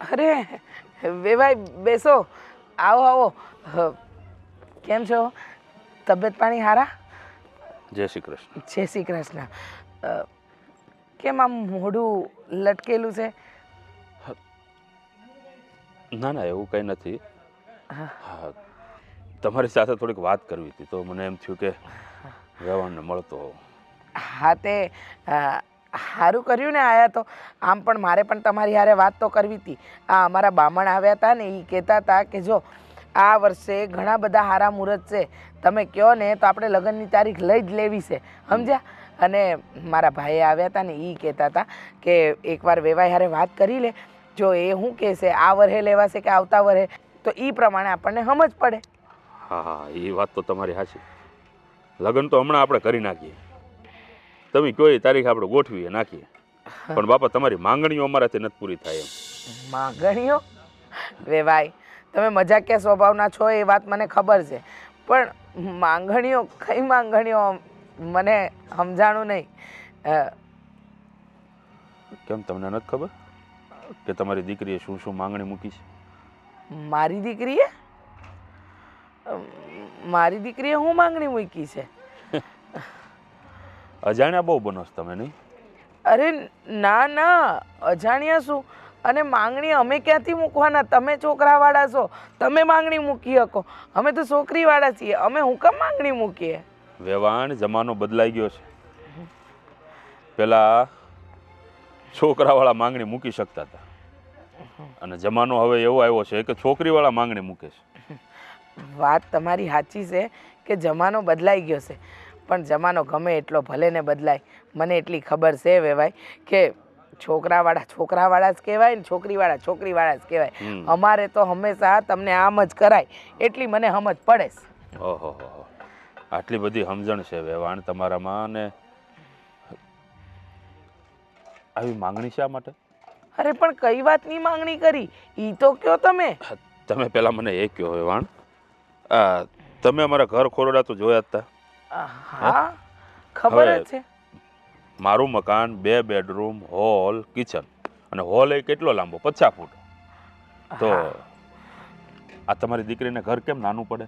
અરે વેવાઈ બેસો, આવો આવો. કેમ છો? તબિયત પાણી સારા? જય શ્રી કૃષ્ણ. જય શ્રી કૃષ્ણ. કેમ આમ મોઢું લટકેલું છે? ના ના, એવું કંઈ નથી. હા, તમારી સાથે થોડીક વાત કરવી હતી તો મને એમ થયું કે વેવાણને મળતો હોઉં. હા, તે સારું કર્યું ને આયા તો. આમ પણ મારે પણ તમારી હારે વાત તો કરવી હતી. આ અમારા બામણ આવ્યા હતા ને, એ કહેતા હતા કે જો આ વર્ષે ઘણા બધા સારા મુહૂર્ત છે, તમે કહો ને તો આપણે લગ્નની તારીખ લઈ જ લેવી છે, સમજ્યા? અને મારા ભાઈએ આવ્યા હતા ને, એ કહેતા હતા કે એકવાર વેવાઈ હારે વાત કરી લે, જો એ શું કહેશે, આ વર્ષે લેવાશે કે આવતા વર્ષે, તો એ પ્રમાણે આપણને સમજ પડે. હા હા, એ વાત તો તમારી સાચી. લગ્ન તો હમણાં આપણે કરી નાખીએ, તમે કયો એ તારીખ આપણે ગોઠવીએ નાખીએ, પણ બાપા તમારી માંગણીઓ અમારાથી નથી પૂરી થાય એમ. માંગણીઓ? વેવાઈ, તમે મજાકિયા સ્વભાવના છો એ વાત મને ખબર છે, પણ માંગણીઓ કઈ માંગણીઓ મને સમજાણું નહીં. કેમ, તમને નથી ખબર કે તમારી દીકરીએ શું શું માંગણી મૂકી છે? મારી દીકરીએ? મારી દીકરીએ શું માંગણી મૂકી છે? અજાણ્યા બહુ બનો છો તમે, નહીં? અરે ના ના, અજાણ્યા શું? અને માંગણી અમે ક્યાંથી મૂકવાના? તમે છોકરાવાળા છો, તમે માંગણી મૂકી શકો. અમે તો છોકરીવાળા છીએ, અમે હું કેમ માંગણી મૂકીએ? વેવાણ, જમાનો બદલાઈ ગયો છે. પેલા છોકરાવાળા માંગણી મૂકી શકતા હતા, અને જમાનો હવે એવો આવ્યો છે કે છોકરીવાળા માંગણી મૂકે છે. વાત તમારી સાચી છે કે જમાનો બદલાઈ ગયો છે, પણ જમાનો ગમે એટલો ભલે ને બદલાય, મને એટલી ખબર છે વેવાય કે છોકરાવાળા છોકરાવાળા જ કહેવાય ને છોકરીવાળા છોકરીવાળા જ કહેવાય. અમારે તો હંમેશા તમને આમ જ કરાય, એટલી મને સમજ પડે છે. ઓહો, આટલી બધી સમજણ છે વેવાણ તમારામાં, અને આવી માંગણી શા માટે? અરે પણ કઈ વાતની માંગણી કરી ઈ તો કયો તમે. તમે પેલા મને એ કહો વેવાણ, તમે અમારા ઘર ખોરડા તો જોયા જ હતા? હા, ખબર જ છે. મારું મકાન 2 બેડરૂમ, હોલ, કિચન, અને હોલ એ કેટલો લાંબો? 50 ફૂટ. તો આ તમારી દીકરીને ઘર કેમ નાનું પડે?